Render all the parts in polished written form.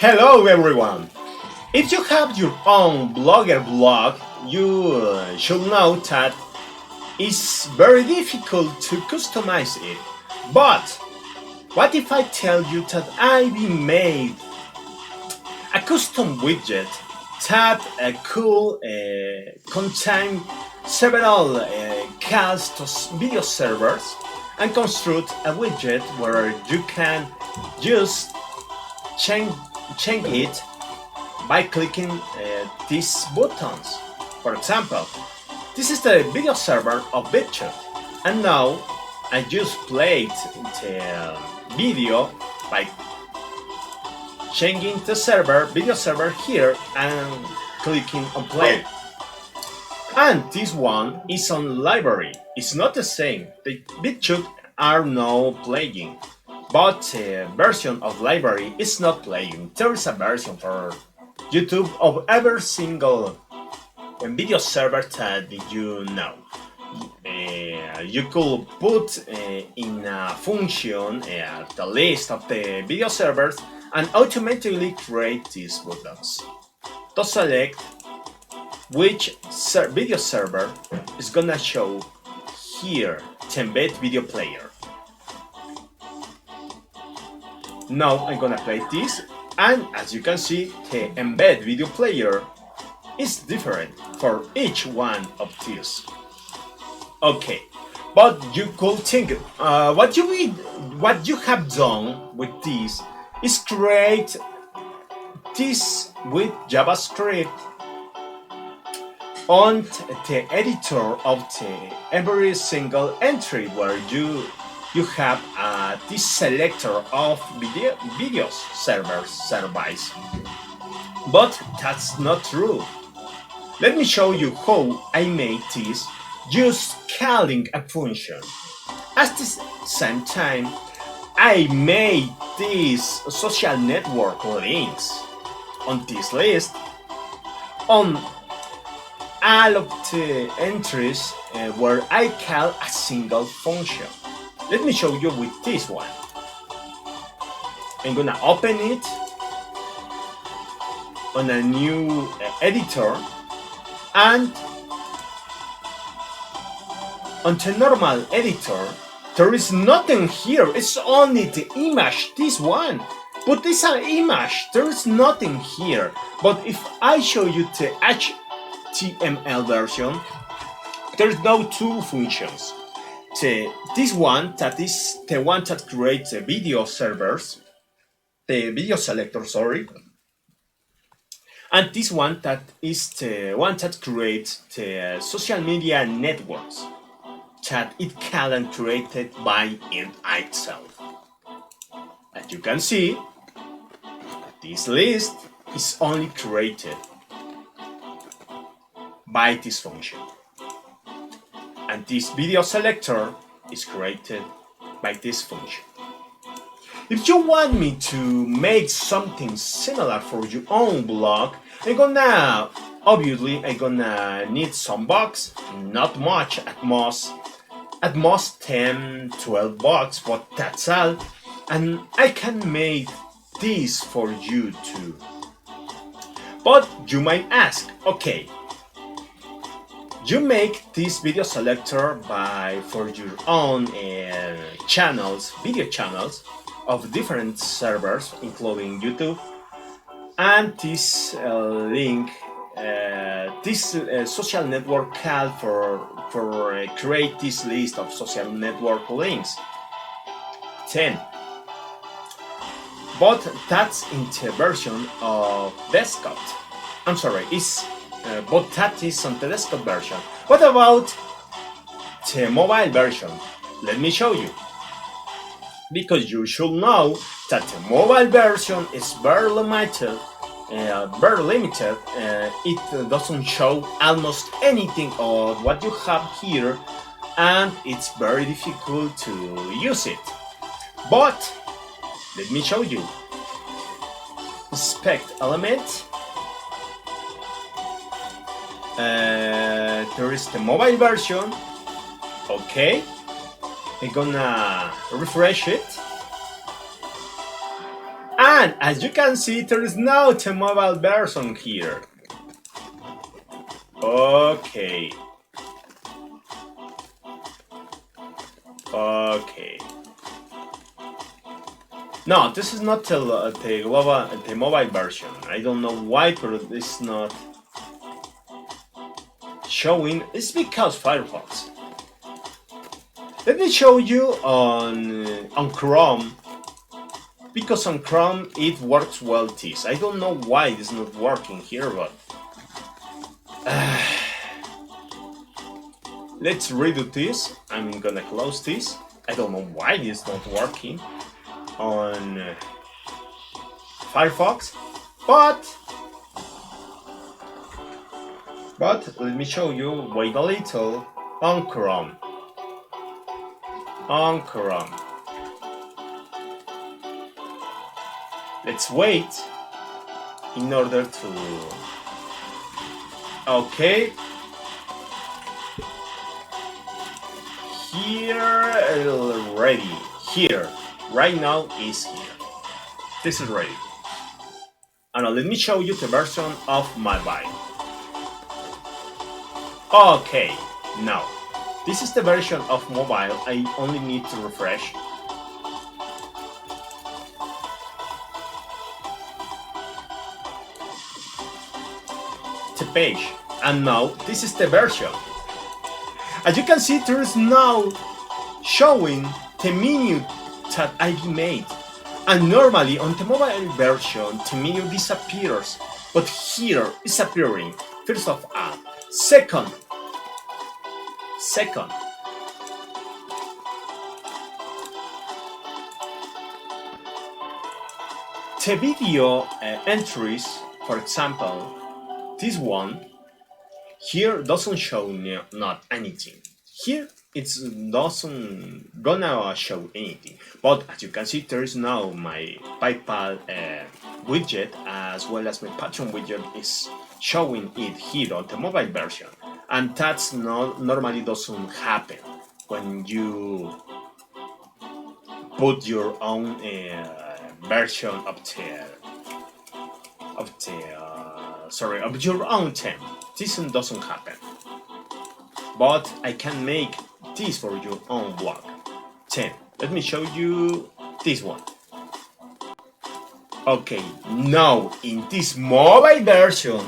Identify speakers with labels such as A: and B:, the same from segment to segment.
A: Hello everyone! If you have your own blogger blog, you should know that it's very difficult to customize it. But what if I tell you that I've made a custom widget that could contain several calls to video servers and construct a widget where you can just change it by clicking these buttons. For example, this is the video server of Bitchute, and now I just played the video by changing the video server here and clicking on play. And this one is on Lbry. It's not the same. The Bitchute are now playing, but the version of Lbry is not playing. There is a version for YouTube of every single video server that you know. You could put in a function the list of the video servers and automatically create these buttons to select which video server is gonna show here the embed video player. Now I'm gonna play this, and as you can see, the embed video player is different for each one of these. Okay, but you could think what you have done with this is create this with JavaScript on the editor of every single entry where you have this selector of videos service. But that's not true. Let me show you how I made this just calling a function. At the same time, I made these social network links on this list on all of the entries where I call a single function. Let me show you with this one. I'm gonna open it on a new editor, and on the normal editor there is nothing here. It's only the image, this one. But it's an image, there is nothing here. But if I show you the HTML version, there's no two functions. This one, that is the one that creates the video servers, the video selector, sorry, and this one that is the one that creates the social media networks that it can created by itself. As you can see, this list is only created by this function, and this video selector is created by this function. If you want me to make something similar for your own blog, I'm gonna need some bucks, not much, at most 10-12 bucks, but that's all, and I can make this for you too. But you might ask, okay, you make this video selector for your own video channels of different servers, including YouTube, and this link, this social network call for create this list of social network links 10. But that's in the version of desktop. I'm sorry, but that is on the desktop version. What about the mobile version? Let me show you. Because you should know that the mobile version is very limited. It doesn't show almost anything of what you have here, and it's very difficult to use it. But let me show you. Inspect element. There is the mobile version. Okay, I'm gonna refresh it, And as you can see, there is now the mobile version here. Okay. No, this is not the mobile version. I don't know why, but it's not showing. It's because Firefox. Let me show you on Chrome. Because on Chrome it works well. This I don't know why it's not working here, but let's redo this. I'm gonna close this. I don't know why it's not working on Firefox, but let me show you. Wait a little on Chrome. Let's wait in order to. Okay. Here, ready. Here. Right now is here. This is ready. And now let me show you the version of mobile. Okay. Now, this is the version of mobile. I only need to refresh. The page. And now, this is the version. As you can see, there is now showing the menu that I made. And normally on the mobile version, the menu disappears. But here it's appearing. First of all. Second. The video entries, for example, this one, here doesn't show not anything. Here it doesn't gonna show anything. But as you can see, there is now my PayPal widget as well as my Patreon widget is showing it here on the mobile version. And that's normally doesn't happen when you put your own version of your own theme. This doesn't happen. But I can make this for your own blog. 10. Let me show you this one. Okay, now in this mobile version,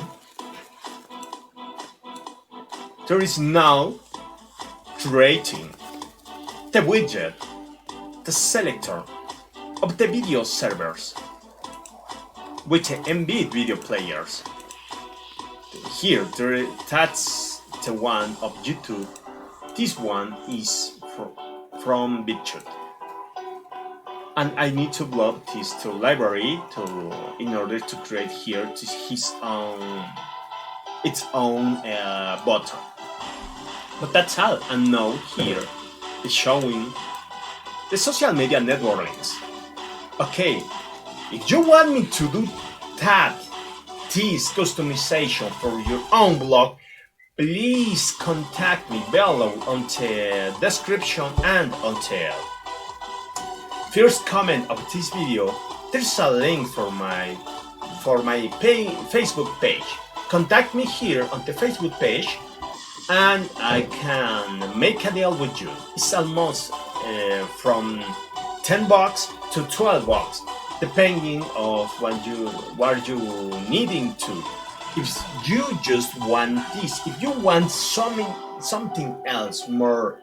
A: there is now creating the widget, the selector of the video servers with the embed video players. Here, that's the one of YouTube. This one is from Bitchute. And I need to upload this to Lbry in order to create here its own button. But that's all. And now here is showing the social media network links. Okay, if you want me to do this customization for your own blog, please contact me below on the description and on the first comment of this video. There's a link for my Facebook page. Contact me here on the Facebook page and I can make a deal with you. It's almost from $10 to $12, depending of what you needing to. If you just want this, if you want something else more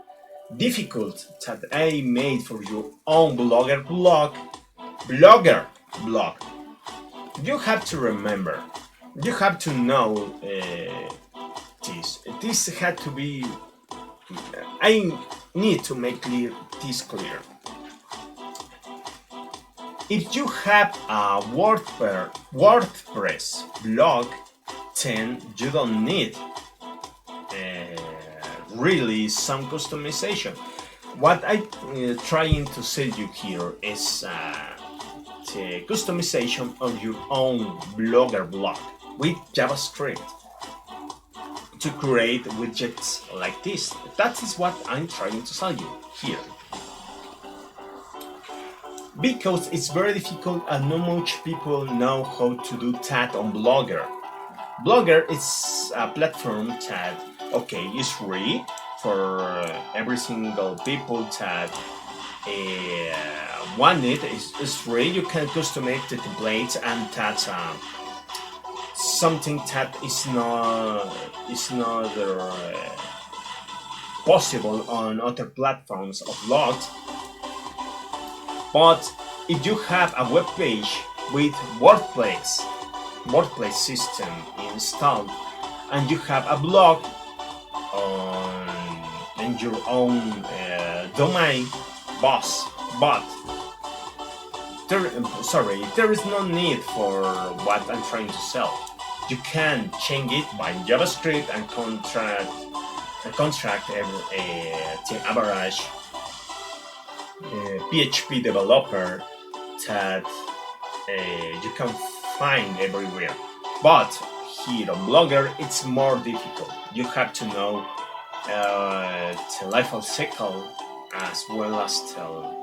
A: difficult that I made for your own blogger blog, you have to remember, you have to know this had to be. I need to make this clear. If you have a WordPress blog, then you don't need really some customization. What I'm trying to say you here is the customization of your own blogger blog with JavaScript to create widgets like this. That is what I'm trying to tell you here. because it's very difficult and not much people know how to do that on Blogger. Blogger is a platform that, okay, is free for every single people that want it. It's free. You can customize the templates, and that's something that is not possible on other platforms of blogs. But if you have a web page with WordPress system installed, and you have a blog on your own domain, but there is no need for what I'm trying to sell. You can change it by JavaScript and contract the average PHP developer that you can find everywhere. But here on Blogger, it's more difficult. You have to know the life cycle as well as the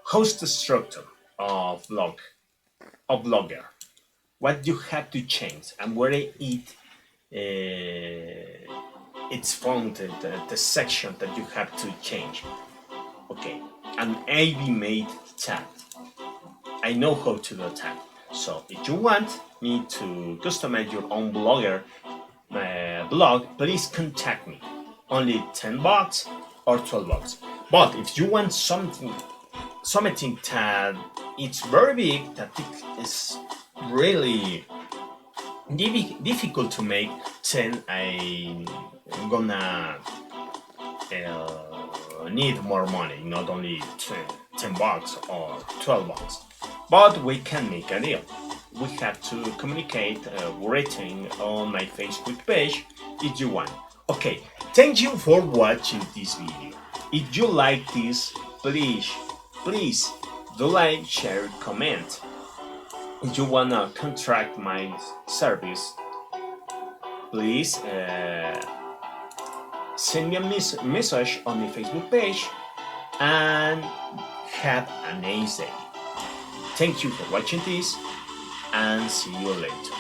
A: host structure of Blogger. What you have to change and where it's found the section that you have to change. Okay, and AB made that. I know how to do that. So if you want me to customize your own blog, please contact me. Only $10 or $12. But if you want something that it's very big, that it is really difficult to make, then I'm gonna need more money, not only $10 or $12. But we can make a deal. We have to communicate written on my Facebook page if you want. Okay, thank you for watching this video. If you like this, please do like, share, comment. If you wanna contract my service, please send me a message on my Facebook page, and have a nice day. Thank you for watching this, and see you later.